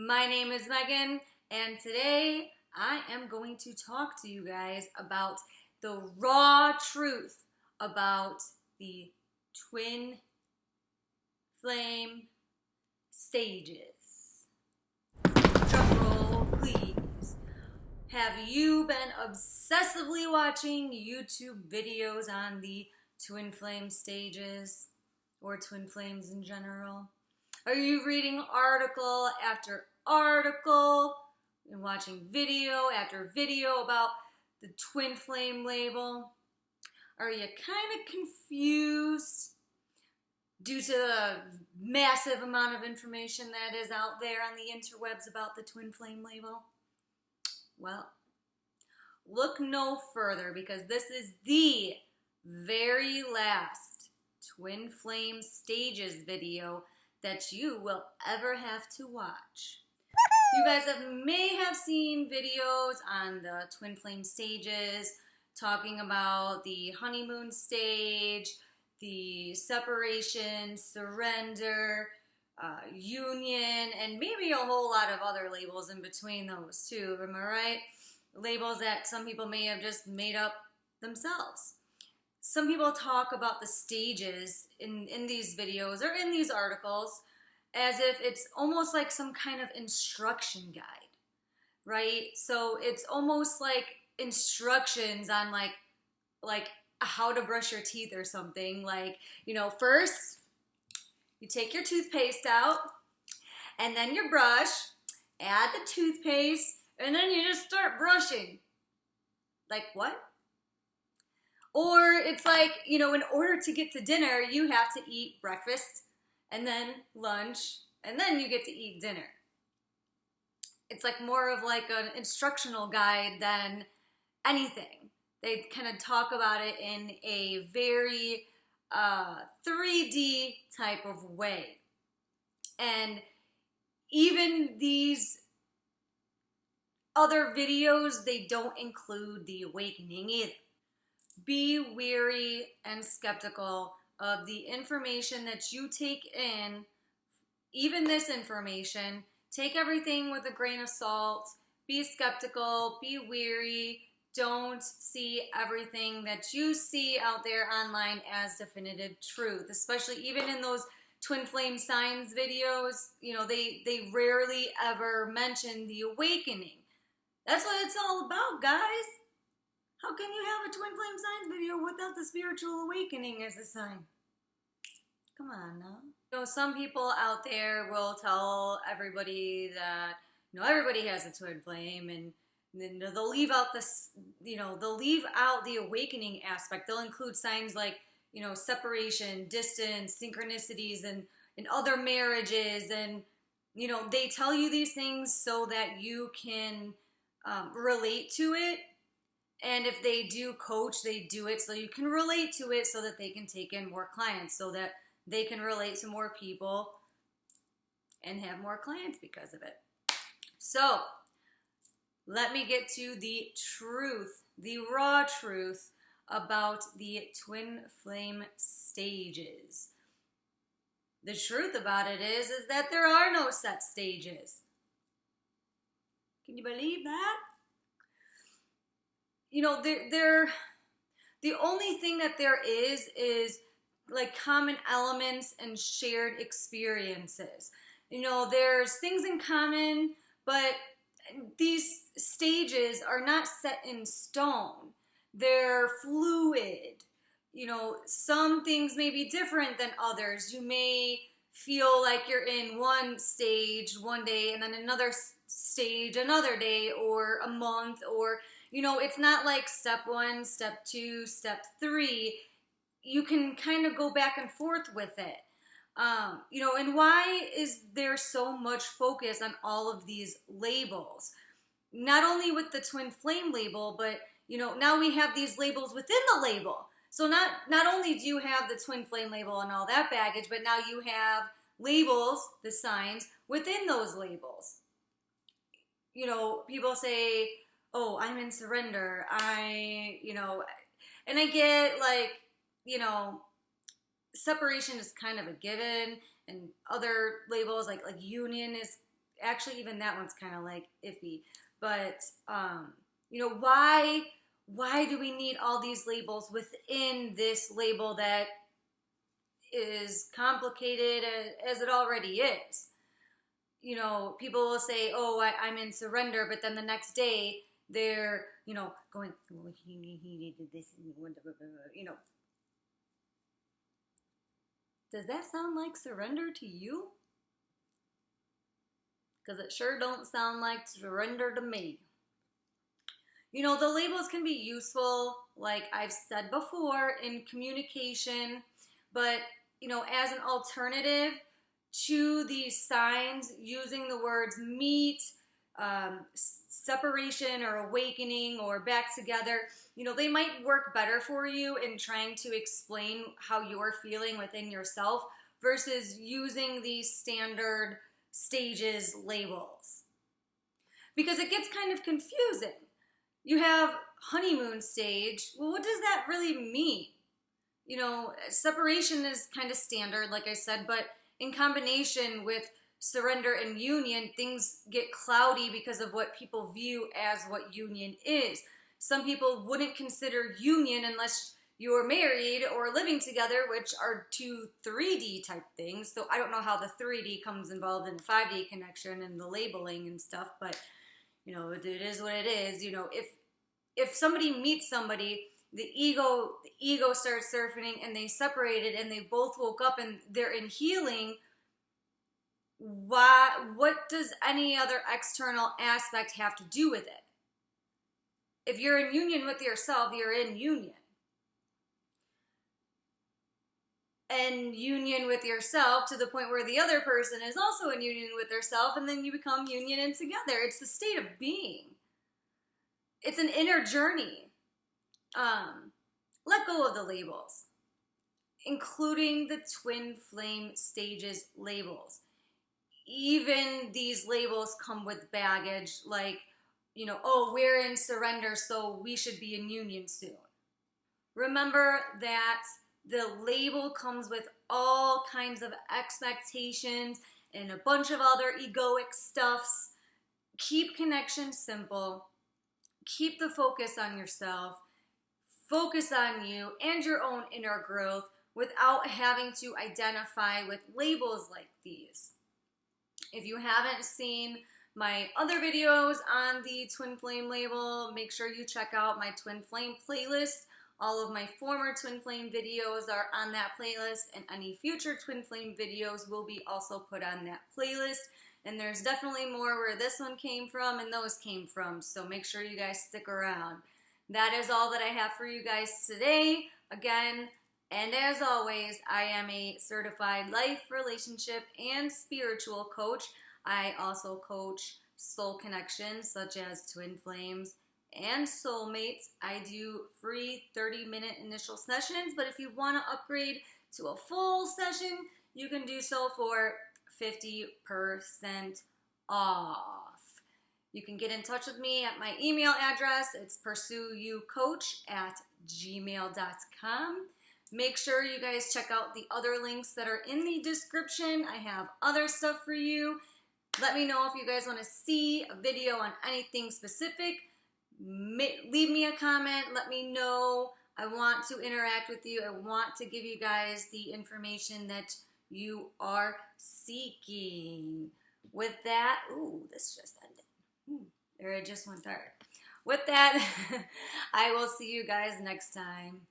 My name is Megan, and today I am going to talk to you guys about the raw truth about the twin flame stages. Drum roll, please. Have you been obsessively watching YouTube videos on the twin flame stages or twin flames in general? Are you reading article after article and watching video after video about the twin flame label? Are you kind of confused due to the massive amount of information that is out there on the interwebs about the twin flame label? Well, look no further, because this is the very last twin flame stages video that you will ever have to watch. You guys may have seen videos on the twin flame stages talking about the honeymoon stage, the separation, surrender, union, and maybe a whole lot of other labels in between those too, am I right? Labels that some people may have just made up themselves. Some people talk about the stages in these videos or in these articles as if it's almost like some kind of instruction guide, right? So it's almost like instructions on like how to brush your teeth or something. Like, first you take your toothpaste out, and then your brush, add the toothpaste, and then you just start brushing. Like what? Or it's like, in order to get to dinner, you have to eat breakfast and then lunch, and then you get to eat dinner. It's like more of like an instructional guide than anything. They kind of talk about it in a very 3D type of way. And even these other videos, they don't include the awakening either. Be wary and skeptical of the information that you take in, even this information. Take everything with a grain of salt. Be skeptical, be wary. Don't see everything that you see out there online as definitive truth, especially even in those twin flame signs videos. They rarely ever mention the awakening. That's what it's all about, guys. How can you have a twin flame signs video without the spiritual awakening as a sign? Come on now. Some people out there will tell everybody that, everybody has a twin flame, and then they'll leave out this, they'll leave out the awakening aspect. They'll include signs like, separation, distance, synchronicities, and other marriages. And, they tell you these things so that you can relate to it. And if they do coach, they do it so you can relate to it, so that they can take in more clients, so that they can relate to more people and have more clients because of it. So let me get to the truth, the raw truth about the twin flame stages. The truth about it is that there are no set stages. Can you believe that? The only thing that there is like common elements and shared experiences. There's things in common, but these stages are not set in stone. They're fluid. Some things may be different than others. You may feel like you're in one stage one day and then another stage another day, or a month, or it's not like step 1, step 2, step 3. You can kind of go back and forth with it. And why is there so much focus on all of these labels? Not only with the twin flame label, but, now we have these labels within the label. So not only do you have the twin flame label and all that baggage, but now you have labels, the signs, within those labels. People say, oh, I'm in surrender. And I get like, separation is kind of a given, and other labels like union is actually, even that one's kind of like iffy. But, you know, why do we need all these labels within this label that is complicated as it already is? You know, people will say, oh, I'm in surrender, but then the next day they're, you know, going, oh, he needed this, you know. Does that sound like surrender to you? Because it sure don't sound like surrender to me. You know, the labels can be useful, like I've said before, in communication, but, you know, as an alternative to these signs, using the words meet, separation or awakening or back together, you know, they might work better for you in trying to explain how you're feeling within yourself versus using these standard stages labels. Because it gets kind of confusing. You have honeymoon stage. Well, what does that really mean? You know, separation is kind of standard, like I said, but in combination with surrender and union, things get cloudy because of what people view as what union is. Some people wouldn't consider union unless you're married or living together, which are two 3D type things. So I don't know how the 3D comes involved in the 5D connection and the labeling and stuff, but you know, it is what it is. You know, if somebody meets somebody, the ego starts surfing and they separated and they both woke up and they're in healing. What does any other external aspect have to do with it? If you're in union with yourself, you're in union. And union with yourself to the point where the other person is also in union with herself, and then you become union and together. It's the state of being. It's an inner journey. Let go of the labels, including the twin flame stages labels. Even these labels come with baggage, like, you know, oh, we're in surrender, so we should be in union soon. Remember that the label comes with all kinds of expectations and a bunch of other egoic stuffs. Keep connection simple. Keep the focus on yourself. Focus on you and your own inner growth without having to identify with labels like these. If you haven't seen my other videos on the twin flame label, make sure you check out my twin flame playlist. All of my former twin flame videos are on that playlist, and any future twin flame videos will be also put on that playlist. And there's definitely more where this one came from and those came from, so make sure you guys stick around. That is all that I have for you guys today. Again, and as always, I am a certified life, relationship, and spiritual coach. I also coach soul connections such as twin flames and soulmates. I do free 30-minute initial sessions, but if you want to upgrade to a full session, you can do so for 50% off. You can get in touch with me at my email address. It's pursueyoucoach@gmail.com. Make sure you guys check out the other links that are in the description. I have other stuff for you. Let me know if you guys want to see a video on anything specific. Leave me a comment. Let me know. I want to interact with you. I want to give you guys the information that you are seeking. With that, ooh, this just ended. There, it just went dark. With that, I will see you guys next time.